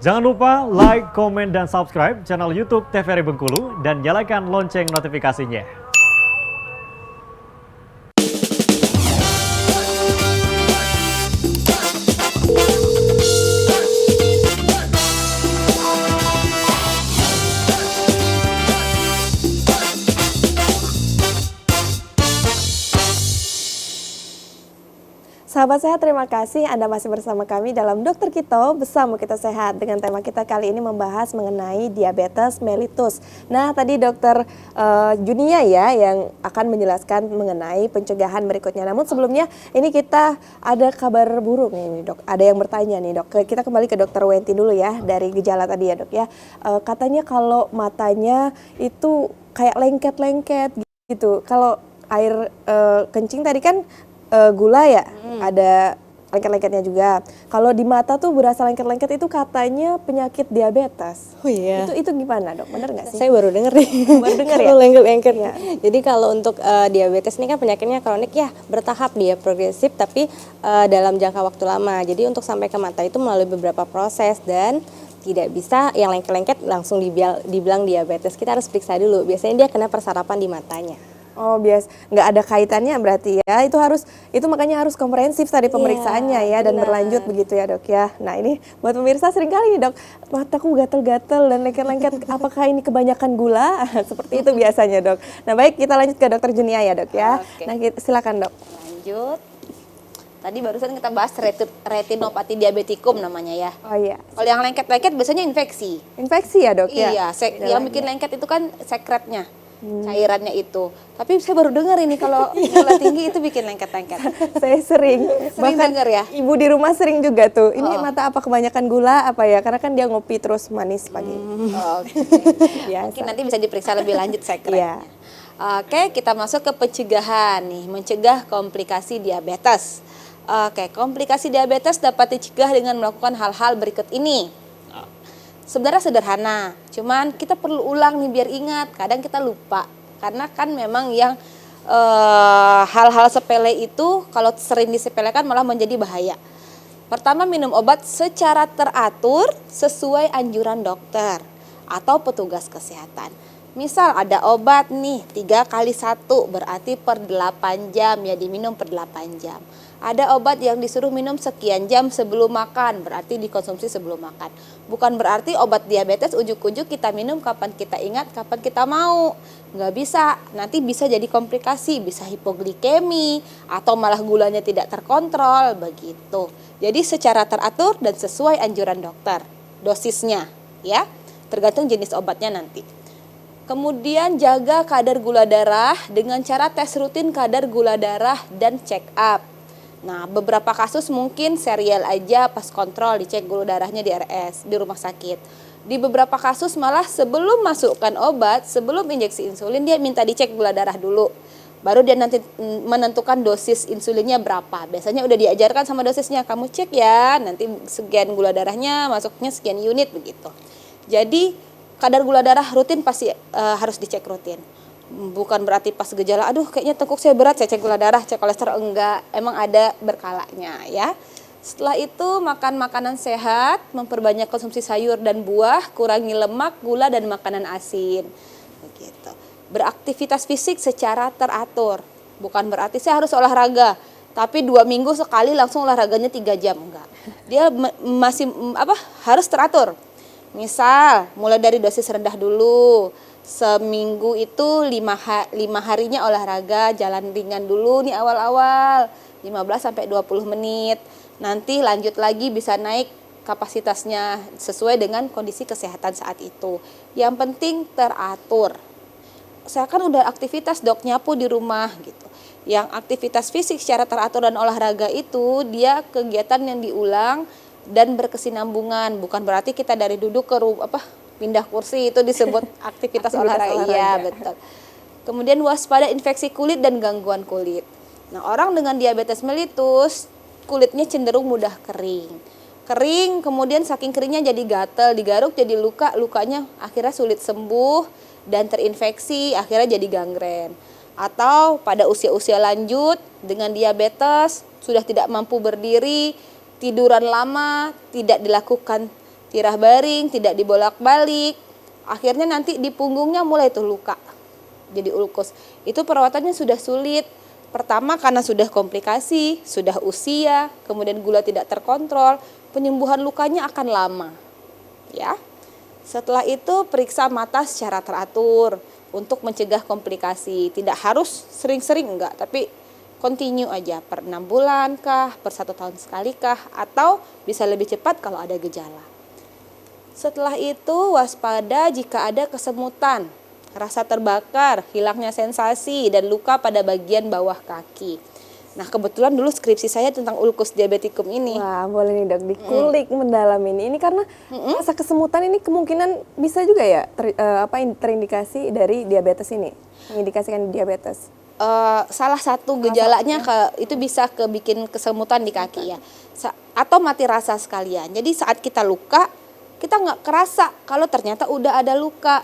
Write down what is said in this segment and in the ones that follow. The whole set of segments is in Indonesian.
Jangan lupa like, komen, dan subscribe channel YouTube TVRI Bengkulu dan nyalakan lonceng notifikasinya. Sahabat sehat, terima kasih Anda masih bersama kami dalam Dokter Kito Bersama Kita Sehat. Dengan tema kita kali ini membahas mengenai diabetes mellitus. Nah, tadi Dokter Junia ya yang akan menjelaskan mengenai pencegahan berikutnya. Namun sebelumnya ini kita ada kabar buruk nih Dok. Ada yang bertanya nih Dok. Kita kembali ke Dokter Wenti dulu ya dari gejala tadi ya Dok ya. Katanya kalau matanya itu kayak lengket-lengket gitu. Kalau air kencing tadi kan gula ya, ada lengket-lengketnya juga. Kalau di mata tuh berasa lengket-lengket itu katanya penyakit diabetes. Oh iya. Itu gimana Dok? Bener nggak sih? Saya baru denger nih. Baru denger ya? Kalau lengket-lengket. Ya. Jadi kalau untuk diabetes ini kan penyakitnya kronik ya, bertahap dia progresif tapi dalam jangka waktu lama. Jadi untuk sampai ke mata itu melalui beberapa proses dan tidak bisa yang lengket-lengket langsung dibilang diabetes. Kita harus periksa dulu. Biasanya dia kena persarapan di matanya. Oh nggak ada kaitannya berarti ya, itu makanya harus komprehensif tadi pemeriksaannya ya dan berlanjut begitu ya Dok ya. Nah ini buat pemirsa sering kali nih Dok, mataku gatel-gatel dan lengket-lengket, apakah ini kebanyakan gula? Seperti itu biasanya Dok. Nah baik, kita lanjut ke Dokter Junia ya Dok ya. Oke. Nah silakan Dok. Lanjut. Tadi barusan kita bahas retinopati diabetikum namanya ya. Oh iya, Kalau yang lengket-lengket biasanya infeksi. infeksi ya Dok ya? Iya, yang bikin lengket itu kan sekretnya, cairannya itu. Tapi saya baru dengar ini kalau gula tinggi itu bikin lengket-lengket. Saya sering bahkan denger ya? ibu di rumah sering juga tuh. Ini mata apa kebanyakan gula apa ya? Karena kan dia ngopi terus manis pagi. Oke. Biasa. Mungkin nanti bisa diperiksa lebih lanjut Iya. sekretnya. Oke, kita masuk ke pencegahan nih, mencegah komplikasi diabetes. Oke, komplikasi diabetes dapat dicegah dengan melakukan hal-hal berikut ini. Sebenarnya sederhana, cuman kita perlu ulang nih biar ingat. Kadang kita lupa, karena kan memang yang hal-hal sepele itu kalau sering disepelekan malah menjadi bahaya. Pertama, minum obat secara teratur sesuai anjuran dokter atau petugas kesehatan. Misal ada obat nih 3x1 berarti per 8 jam ya, diminum per 8 jam. Ada obat yang disuruh minum sekian jam sebelum makan, berarti dikonsumsi sebelum makan. Bukan berarti obat diabetes ujuk-ujuk kita minum kapan kita ingat, kapan kita mau. Nggak bisa, nanti bisa jadi komplikasi, bisa hipoglikemi, atau malah gulanya tidak terkontrol, begitu. Jadi secara teratur dan sesuai anjuran dokter, dosisnya ya, tergantung jenis obatnya nanti. Kemudian jaga kadar gula darah dengan cara tes rutin kadar gula darah dan check up. Nah, beberapa kasus mungkin serial aja pas kontrol dicek gula darahnya di RS, di rumah sakit. Di beberapa kasus malah sebelum masukkan obat, sebelum injeksi insulin dia minta dicek gula darah dulu. Baru dia nanti menentukan dosis insulinnya berapa. Biasanya udah diajarkan sama dosisnya, kamu cek ya, nanti sekian gula darahnya, masuknya sekian unit begitu. Jadi kadar gula darah rutin pasti harus dicek rutin. Bukan berarti pas gejala, aduh kayaknya tengkuk saya berat, saya cek gula darah, cek kolesterol, enggak. Emang ada berkalanya ya. Setelah itu makan makanan sehat, memperbanyak konsumsi sayur dan buah, kurangi lemak, gula dan makanan asin. Begitu. Beraktivitas fisik secara teratur. Bukan berarti saya harus olahraga, tapi 2 minggu sekali langsung olahraganya 3 jam, enggak. Dia masih harus teratur. Misal mulai dari dosis rendah dulu. Seminggu itu 5 harinya olahraga, jalan ringan dulu nih awal-awal 15-20 menit. Nanti lanjut lagi bisa naik kapasitasnya sesuai dengan kondisi kesehatan saat itu. Yang penting teratur. Saya kan udah aktivitas Dok, nyapu di rumah gitu. Yang aktivitas fisik secara teratur dan olahraga itu dia kegiatan yang diulang dan berkesinambungan. Bukan berarti kita dari duduk ke pindah kursi itu disebut aktivitas olahraga. Iya, betul. Kemudian waspada infeksi kulit dan gangguan kulit. Nah, orang dengan diabetes mellitus kulitnya cenderung mudah kering. Kering, kemudian saking keringnya jadi gatal, digaruk jadi luka, lukanya akhirnya sulit sembuh dan terinfeksi, akhirnya jadi gangren. Atau pada usia-usia lanjut dengan diabetes sudah tidak mampu berdiri, tiduran lama, tidak dilakukan tirah baring, tidak dibolak-balik. Akhirnya nanti di punggungnya mulai tuh luka, jadi ulkus. Itu perawatannya sudah sulit. Pertama karena sudah komplikasi, sudah usia, kemudian gula tidak terkontrol, penyembuhan lukanya akan lama. Ya. Setelah itu periksa mata secara teratur untuk mencegah komplikasi. Tidak harus sering-sering enggak, tapi continue aja per 6 bulan kah, per 1 tahun sekali kah, atau bisa lebih cepat kalau ada gejala. Setelah itu waspada jika ada kesemutan, rasa terbakar, hilangnya sensasi, dan luka pada bagian bawah kaki. Nah kebetulan dulu skripsi saya tentang ulkus diabetikum ini. Wah, boleh nih dok, dikulik mendalam ini. Ini karena rasa kesemutan ini kemungkinan bisa juga ya terindikasi dari diabetes ini, mengindikasikan diabetes. Salah satu gejalanya itu bisa bikin kesemutan di kaki ya, atau mati rasa sekalian. Jadi saat kita luka, kita nggak kerasa kalau ternyata udah ada luka.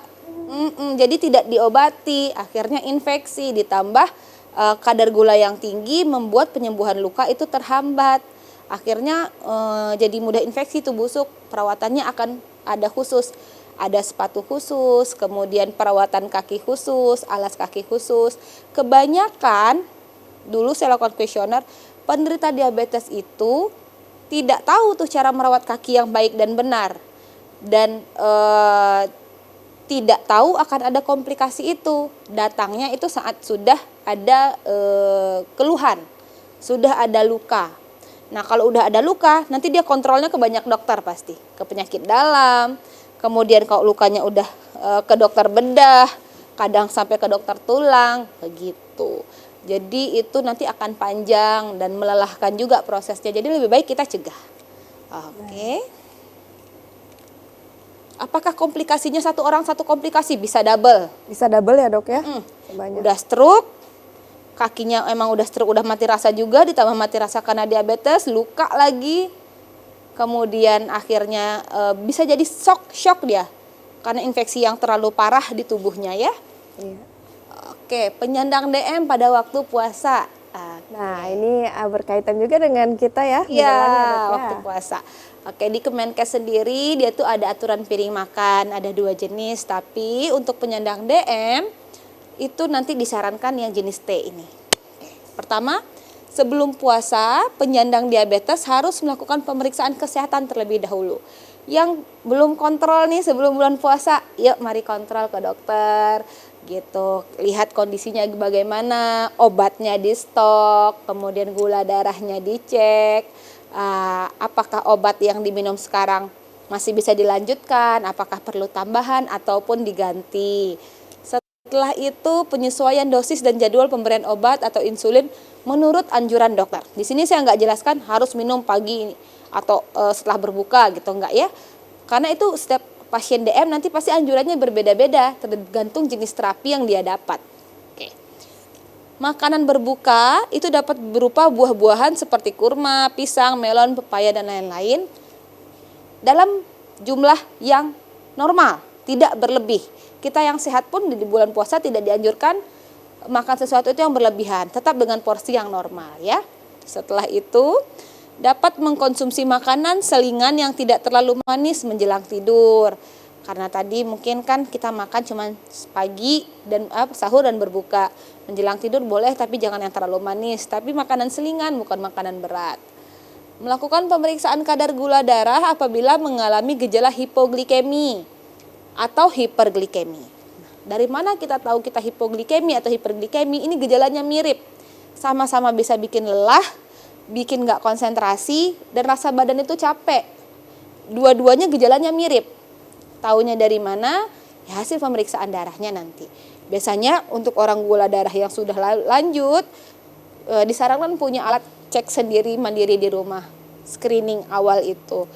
Jadi tidak diobati, akhirnya infeksi ditambah kadar gula yang tinggi membuat penyembuhan luka itu terhambat. Akhirnya jadi mudah infeksi, itu busuk. Perawatannya akan ada khusus. Ada sepatu khusus, kemudian perawatan kaki khusus, alas kaki khusus. Kebanyakan, dulu saya lakukan kuesioner, penderita diabetes itu tidak tahu tuh cara merawat kaki yang baik dan benar. Dan tidak tahu akan ada komplikasi itu. Datangnya itu saat sudah ada keluhan, sudah ada luka. Nah kalau udah ada luka, nanti dia kontrolnya ke banyak dokter pasti. Ke penyakit dalam. Kemudian kalau lukanya udah ke dokter bedah, kadang sampai ke dokter tulang, begitu. Jadi itu nanti akan panjang dan melelahkan juga prosesnya. Jadi lebih baik kita cegah. Oke. Apakah komplikasinya satu orang satu komplikasi? Bisa double. Bisa double ya dok ya? Banyak. Udah stroke, kakinya emang udah stroke, udah mati rasa juga, ditambah mati rasa karena diabetes, luka lagi. Kemudian akhirnya bisa jadi shock dia karena infeksi yang terlalu parah di tubuhnya ya. Iya. Oke, penyandang DM pada waktu puasa. Nah ini berkaitan juga dengan kita ya. Iya, Dok, waktu puasa. Oke, di Kemenkes sendiri dia tuh ada aturan piring makan, ada 2 jenis. Tapi untuk penyandang DM itu nanti disarankan yang jenis T ini. Oke. Pertama, sebelum puasa, penyandang diabetes harus melakukan pemeriksaan kesehatan terlebih dahulu. Yang belum kontrol nih sebelum bulan puasa, yuk mari kontrol ke dokter gitu. Lihat kondisinya bagaimana, obatnya di stok, kemudian gula darahnya dicek, apakah obat yang diminum sekarang masih bisa dilanjutkan, apakah perlu tambahan ataupun diganti. Setelah itu penyesuaian dosis dan jadwal pemberian obat atau insulin menurut anjuran dokter. Di sini saya nggak jelaskan harus minum pagi atau setelah berbuka gitu, enggak ya. Karena itu setiap pasien DM nanti pasti anjurannya berbeda-beda tergantung jenis terapi yang dia dapat. Oke. Makanan berbuka itu dapat berupa buah-buahan seperti kurma, pisang, melon, pepaya dan lain-lain dalam jumlah yang normal, tidak berlebih. Kita yang sehat pun di bulan puasa tidak dianjurkan makan sesuatu itu yang berlebihan, tetap dengan porsi yang normal ya. Setelah itu dapat mengkonsumsi makanan selingan yang tidak terlalu manis menjelang tidur. Karena tadi mungkin kan kita makan cuma pagi dan sahur dan berbuka. Menjelang tidur boleh tapi jangan yang terlalu manis, tapi makanan selingan bukan makanan berat. Melakukan pemeriksaan kadar gula darah apabila mengalami gejala hipoglikemi atau hiperglikemi. Dari mana kita tahu kita hipoglikemi atau hiperglikemi? Ini gejalanya mirip. Sama-sama bisa bikin lelah, bikin nggak konsentrasi, dan rasa badan itu capek. Dua-duanya gejalanya mirip. Taunya dari mana? Ya hasil pemeriksaan darahnya nanti. Biasanya untuk orang gula darah yang sudah lanjut, disarankan punya alat cek sendiri mandiri di rumah. Screening awal itu.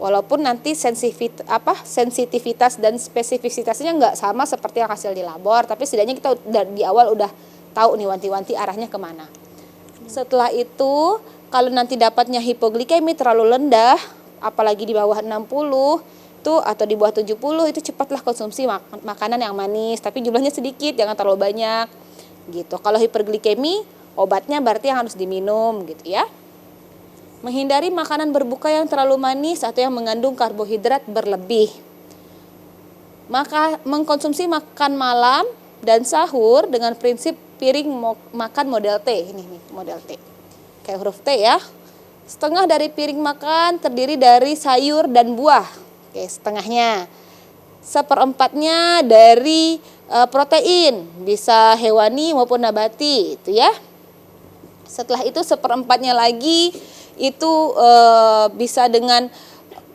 Walaupun nanti sensitivitas dan spesifisitasnya nggak sama seperti yang hasil di labor, tapi setidaknya kita di awal udah tahu nih wanti-wanti arahnya kemana. Setelah itu, kalau nanti dapatnya hipoglikemi terlalu rendah, apalagi di bawah 60 tuh atau di bawah 70, itu cepatlah konsumsi makanan yang manis, tapi jumlahnya sedikit, jangan terlalu banyak. Gitu. Kalau hiperglikemi, obatnya berarti yang harus diminum gitu ya. Menghindari makanan berbuka yang terlalu manis atau yang mengandung karbohidrat berlebih. Maka mengkonsumsi makan malam dan sahur dengan prinsip piring makan model T. Ini nih model T. Kayak huruf T ya. Setengah dari piring makan terdiri dari sayur dan buah. Oke, setengahnya. Seperempatnya dari protein, bisa hewani maupun nabati, itu ya. Setelah itu seperempatnya lagi itu bisa dengan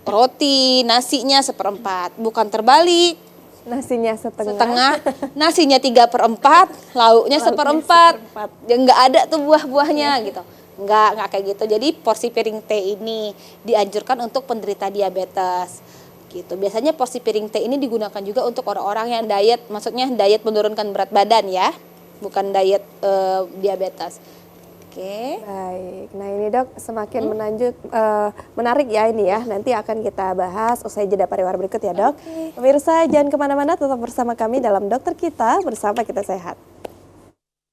roti, nasinya seperempat, bukan terbalik. Nasinya setengah. Setengah, nasinya 3/4, lauknya seperempat. Ya nggak ada tuh buah-buahnya gitu. Nggak kayak gitu. Jadi porsi piring T ini dianjurkan untuk penderita diabetes. Gitu. Biasanya porsi piring T ini digunakan juga untuk orang-orang yang diet, maksudnya diet menurunkan berat badan ya, bukan diet diabetes. Oke. Baik, nah ini dok semakin menarik ya ini ya, nanti akan kita bahas usai jeda pariwara berikut ya dok. Pemirsa jangan kemana-mana, tetap bersama kami dalam Dokter Kita Bersama Kita Sehat.